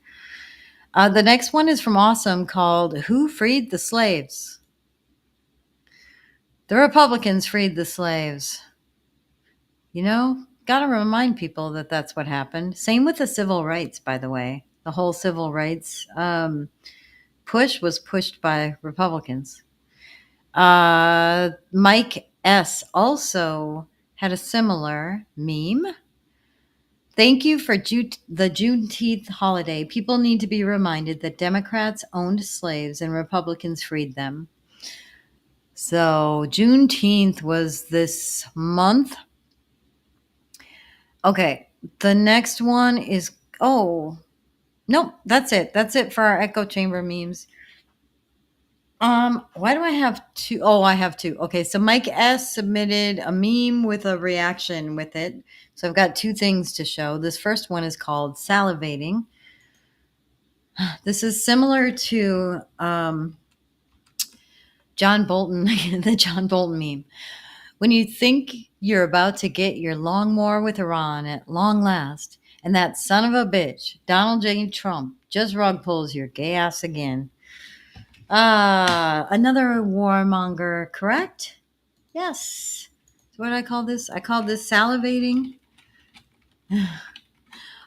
The next one is from Awesome, called Who Freed the Slaves? The Republicans freed the slaves. You know, got to remind people that that's what happened. Same with the civil rights, by the way. The whole civil rights push was pushed by Republicans. Mike S. also had a similar meme. Thank you for the Juneteenth holiday. People need to be reminded that Democrats owned slaves and Republicans freed them. So Juneteenth was this month. Okay, the next one is, nope, that's it. That's it for our echo chamber memes. Why do I have 2? Oh, I have 2. Okay, so Mike S. submitted a meme with a reaction with it. So I've got 2 things to show. This first one is called Salivating. This is similar to John Bolton, the John Bolton meme. When you think you're about to get your long war with Iran at long last, and that son of a bitch, Donald J. Trump, just rug pulls your gay ass again. Another warmonger, correct? Yes. So what did I call this? I called this salivating.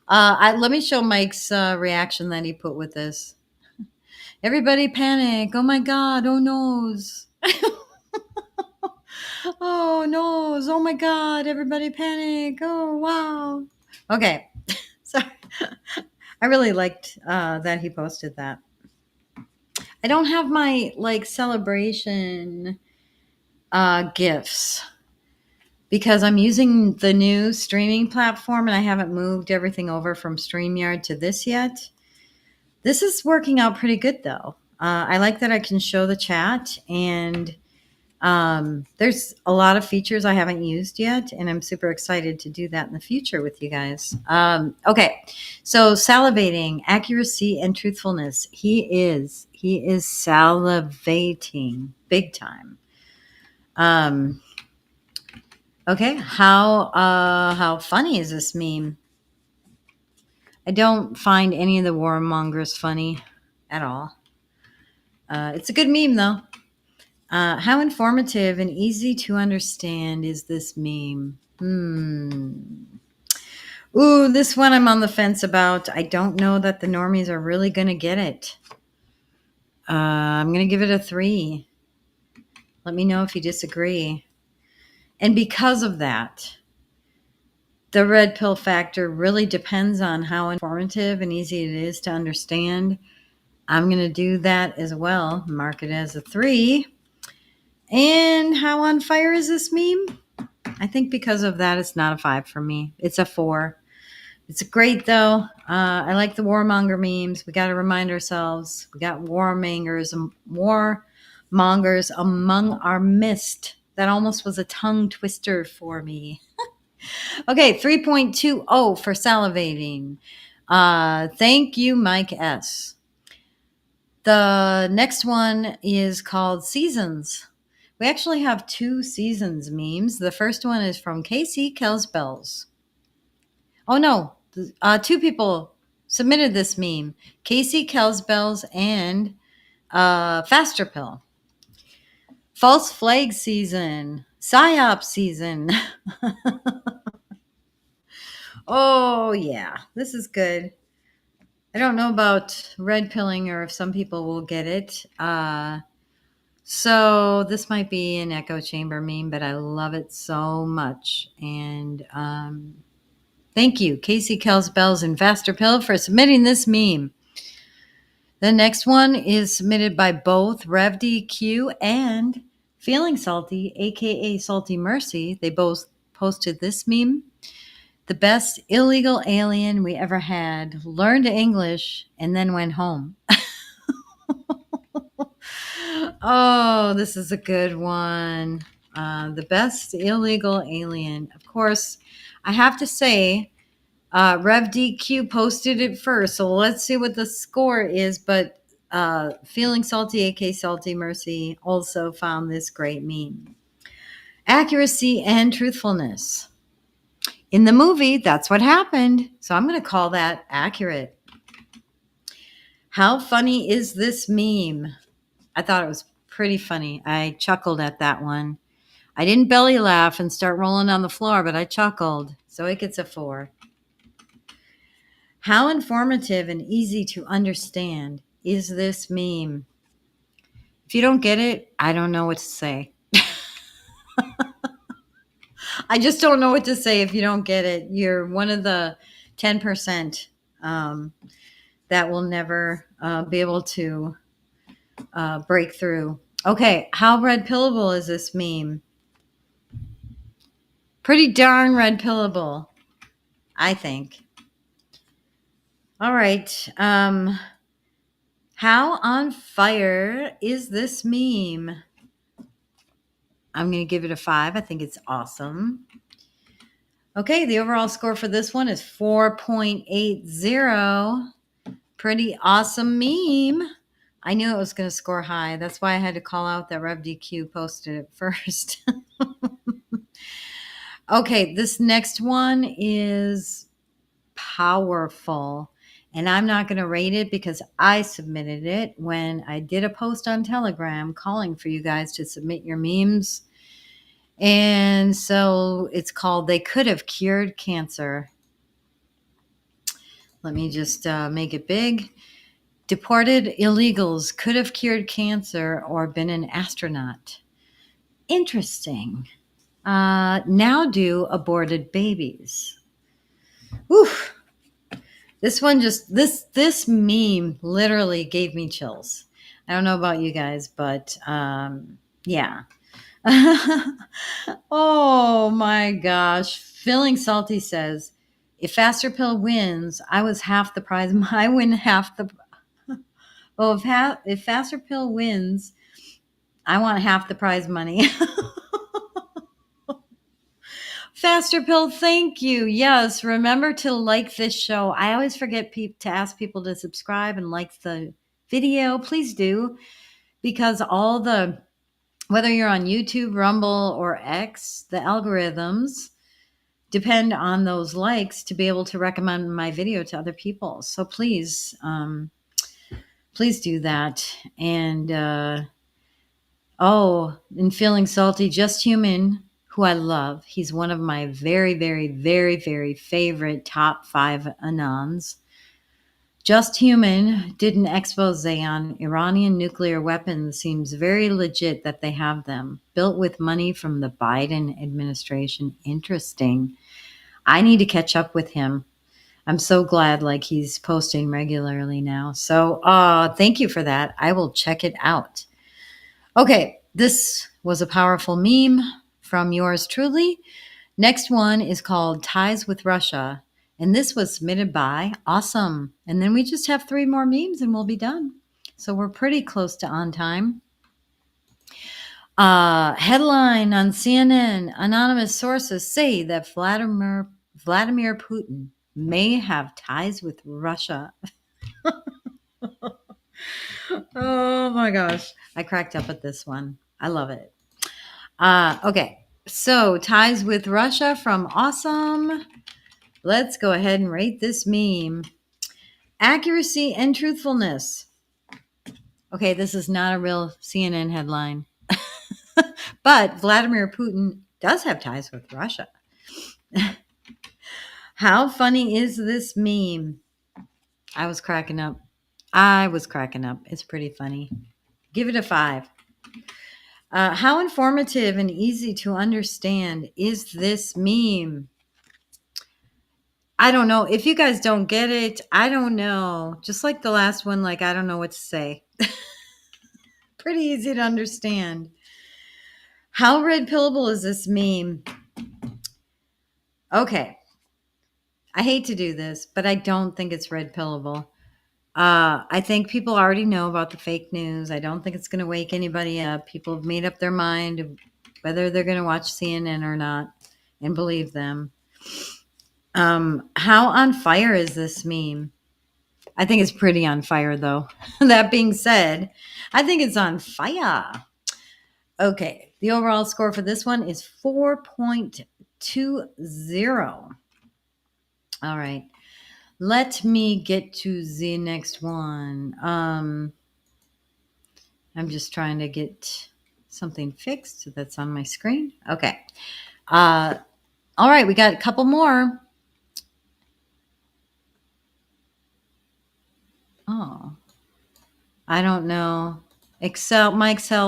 Let me show Mike's reaction that he put with this. Everybody panic. Oh my God. Oh noes. Oh noes. Oh my God. Everybody panic. Oh wow. Okay. Sorry. I really liked that he posted that. I don't have my like celebration gifts because I'm using the new streaming platform and I haven't moved everything over from StreamYard to this yet. This is working out pretty good though. I like that I can show the chat, and there's a lot of features I haven't used yet, and I'm super excited to do that in the future with you guys. Okay, so salivating, accuracy, and truthfulness. He is salivating big time. Okay, how funny is this meme? I don't find any of the warmongers funny at all. It's a good meme though. How informative and easy to understand is this meme? Ooh, this one I'm on the fence about. I don't know that the normies are really going to get it. I'm going to give it a 3. Let me know if you disagree. And because of that, the red pill factor really depends on how informative and easy it is to understand. I'm going to do that as well. Mark it as a 3. And how on fire is this meme? I think because of that, it's not a 5 for me. It's a 4. It's great, though. I like the warmonger memes. We got to remind ourselves. We got warmongers among our midst. That almost was a tongue twister for me. Okay, 3.20 for salivating. Thank you, Mike S. The next one is called Seasons. We actually have 2 Seasons memes. The first one is from Casey Kelsbells. Oh, no. 2 people submitted this meme. Casey Kelsbells and Faster Pill. False flag season. PSYOP season. Oh, yeah. This is good. I don't know about red pilling or if some people will get it. So this might be an echo chamber meme, but I love it so much. And thank you, Casey Kelsbells and Faster Pill, for submitting this meme. The next one is submitted by both RevDQ and Feeling Salty, aka Salty Mercy. They both posted this meme. The best illegal alien we ever had learned English and then went home. Oh, this is a good one. The best illegal alien. Of course, I have to say, RevDQ posted it first, so let's see what the score is. But Feeling Salty, aka Salty Mercy, also found this great meme. Accuracy and truthfulness. In the movie, that's what happened. So I'm going to call that accurate. How funny is this meme? I thought it was pretty funny. I chuckled at that one. I didn't belly laugh and start rolling on the floor, but I chuckled. So it gets a 4. How informative and easy to understand is this meme? If you don't get it, I don't know what to say. I just don't know what to say if you don't get it. You're one of the 10% that will never be able to break through. Okay, how red pillable is this meme? Pretty darn red pillable, I think. All right. How on fire is this meme? I'm going to give it a 5. I think it's awesome. Okay, the overall score for this one is 4.80. Pretty awesome meme. I knew it was going to score high. That's why I had to call out that RevDQ posted it first. Okay, this next one is powerful. And I'm not going to rate it because I submitted it when I did a post on Telegram calling for you guys to submit your memes. And so it's called They Could Have Cured Cancer. Let me just make it big. Deported illegals could have cured cancer or been an astronaut. Interesting. Now do aborted babies. Oof. This one just, this meme literally gave me chills. I don't know about you guys, but yeah. Oh my gosh. Feeling Salty says, if Faster Pill wins, I was half the prize. I win half the. Oh, if Faster Pill wins, I want half the prize money. Faster Pill, thank you. Yes, remember to like this show. I always forget to ask people to subscribe and like the video. Please do, because whether you're on YouTube, Rumble, or X, the algorithms depend on those likes to be able to recommend my video to other people. So please, please do that. And and Feeling Salty, Just Human, who I love. He's one of my very, very, very, very favorite top 5 Anons. Just Human did an expose on Iranian nuclear weapons. Seems very legit that they have them. Built with money from the Biden administration. Interesting. I need to catch up with him. I'm so glad he's posting regularly now. So thank you for that. I will check it out. Okay, this was a powerful meme from yours truly. Next one is called Ties with Russia. And this was submitted by Awesome. And then we just have 3 more memes and we'll be done. So we're pretty close to on time. Headline on CNN. Anonymous sources say that Vladimir Putin may have ties with Russia. Oh my gosh. I cracked up at this one. I love it. Okay. So ties with Russia from Awesome. Let's go ahead and rate this meme. Accuracy and truthfulness. Okay, this is not a real CNN headline. But Vladimir Putin does have ties with Russia. How funny is this meme? I was cracking up. It's pretty funny. Give it a 5. How informative and easy to understand is this meme? I don't know. If you guys don't get it, I don't know. Just like the last one, I don't know what to say. Pretty easy to understand. How red pillable is this meme? Okay. I hate to do this, but I don't think it's red pillable. I think people already know about the fake news. I don't think it's going to wake anybody up. People have made up their mind whether they're going to watch CNN or not and believe them. How on fire is this meme? I think it's pretty on fire, though. That being said, I think it's on fire. Okay, the overall score for this one is 4.20. All right. Let me get to the next one. I'm just trying to get something fixed that's on my screen. Okay. All right, we got a couple more. Oh, I don't know. My Excel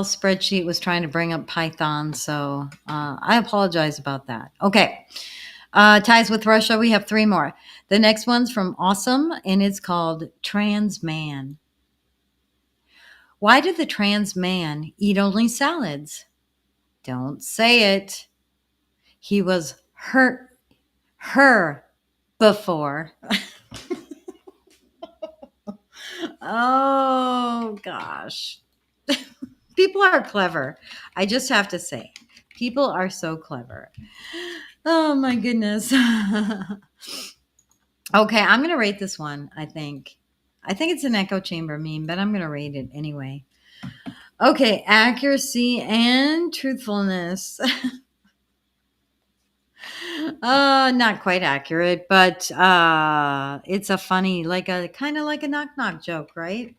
spreadsheet was trying to bring up Python, so I apologize about that. Okay. Ties with Russia, we have 3 more. The next one's from Awesome, and it's called Trans Man. Why did the trans man eat only salads? Don't say it. He was her before. Oh, gosh. People are clever. I just have to say, people are so clever. Oh, my goodness. Okay, I'm going to rate this one, I think. I think it's an echo chamber meme, but I'm going to rate it anyway. Okay, accuracy and truthfulness. Not quite accurate, but it's a funny, kind of like a knock-knock joke, right?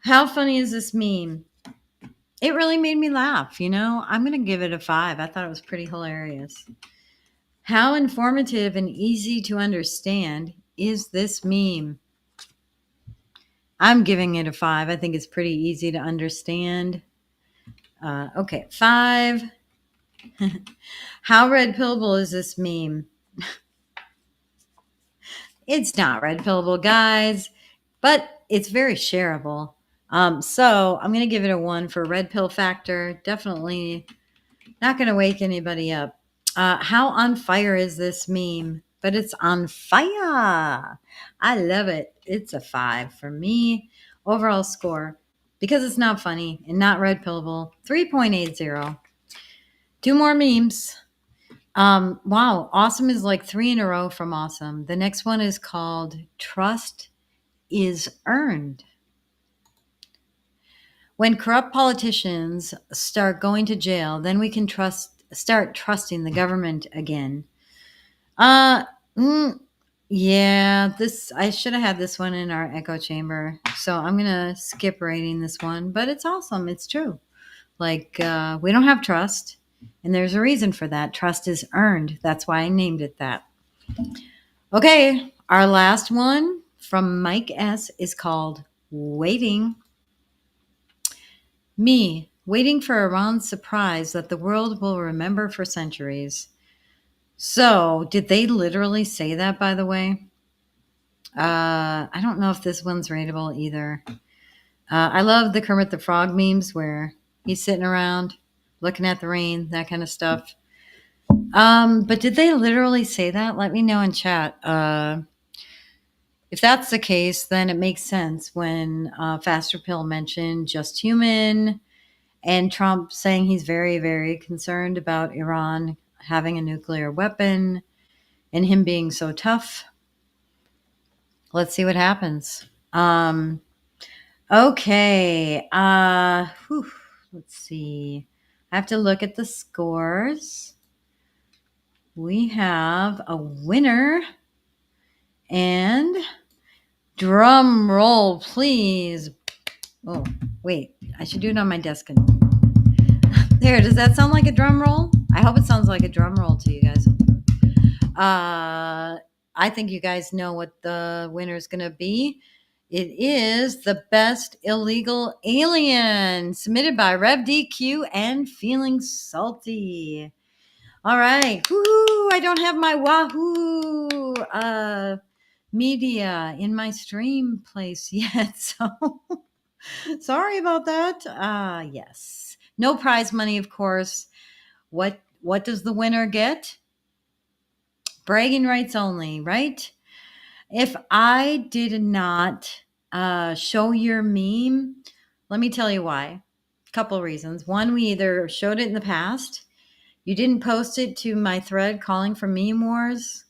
How funny is this meme? It really made me laugh, I'm going to give it a 5. I thought it was pretty hilarious. How informative and easy to understand is this meme? I'm giving it a 5. I think it's pretty easy to understand. Okay, 5. How red pillable is this meme? It's not red pillable, guys, but it's very shareable. So I'm going to give it a 1 for red pill factor. Definitely not going to wake anybody up. How on fire is this meme? But it's on fire. I love it. It's a 5 for me. Overall score, because it's not funny and not red pillable, 3.80. 2 more memes. Wow, awesome is like 3 in a row from awesome. The next one is called Trust is Earned. When corrupt politicians start going to jail, then we can start trusting the government again. Yeah, I should have had this one in our echo chamber. So I'm going to skip rating this one, but it's awesome. It's true. Like, we don't have trust, and there's a reason for that. Trust is earned. That's why I named it that. Okay, our last one from Mike S. is called Waiting. Me, waiting for Iran's surprise that the world will remember for centuries. So, did they literally say that, by the way? I don't know if this one's rateable either. I love the Kermit the Frog memes where he's sitting around looking at the rain, that kind of stuff. But did they literally say that? Let me know in chat. If that's the case, then it makes sense when Faster Pill mentioned Just Human and Trump saying he's very, very concerned about Iran having a nuclear weapon and him being so tough. Let's see what happens. Okay. Let's see. I have to look at the scores. We have a winner. And drum roll, please. Oh, wait. I should do it on my desk. There, does that sound like a drum roll? I hope it sounds like a drum roll to you guys. I think you guys know what the winner is going to be. It is the Best Illegal Alien, submitted by RevDQ and Feeling Salty. All right. Woohoo! I don't have my Wahoo media in my stream place yet, so sorry about that. Yes. No prize money, of course. What does the winner get? Bragging rights only, right? If I did not show your meme, let me tell you why. A couple of reasons. One, we either showed it in the past. You didn't post it to my thread calling for meme wars.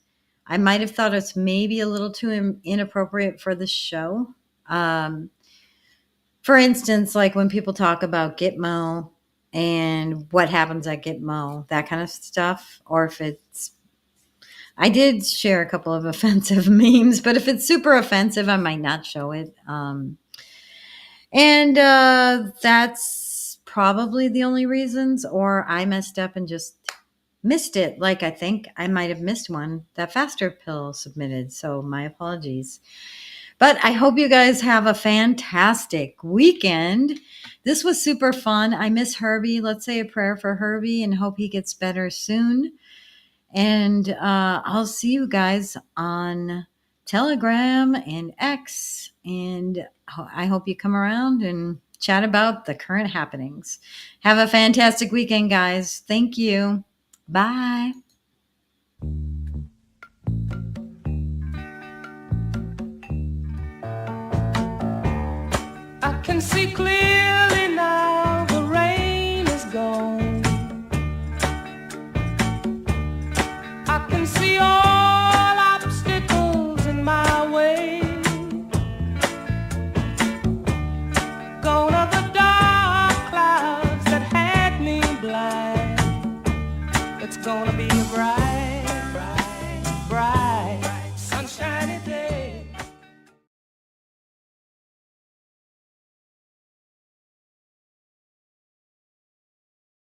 I might have thought it's maybe a little too inappropriate for the show. For instance, like when people talk about Gitmo and what happens at Gitmo, that kind of stuff. Or if it's, I did share a couple of offensive memes, but if it's super offensive, I might not show it. That's probably the only reasons, or I messed up and just missed it. Like I think I might have missed one that Faster Pill submitted. So my apologies. But I hope you guys have a fantastic weekend. This was super fun. I miss Herbie. Let's say a prayer for Herbie and hope he gets better soon. And I'll see you guys on Telegram and X. And I hope you come around and chat about the current happenings. Have a fantastic weekend, guys. Thank you. Bye. I can see clear.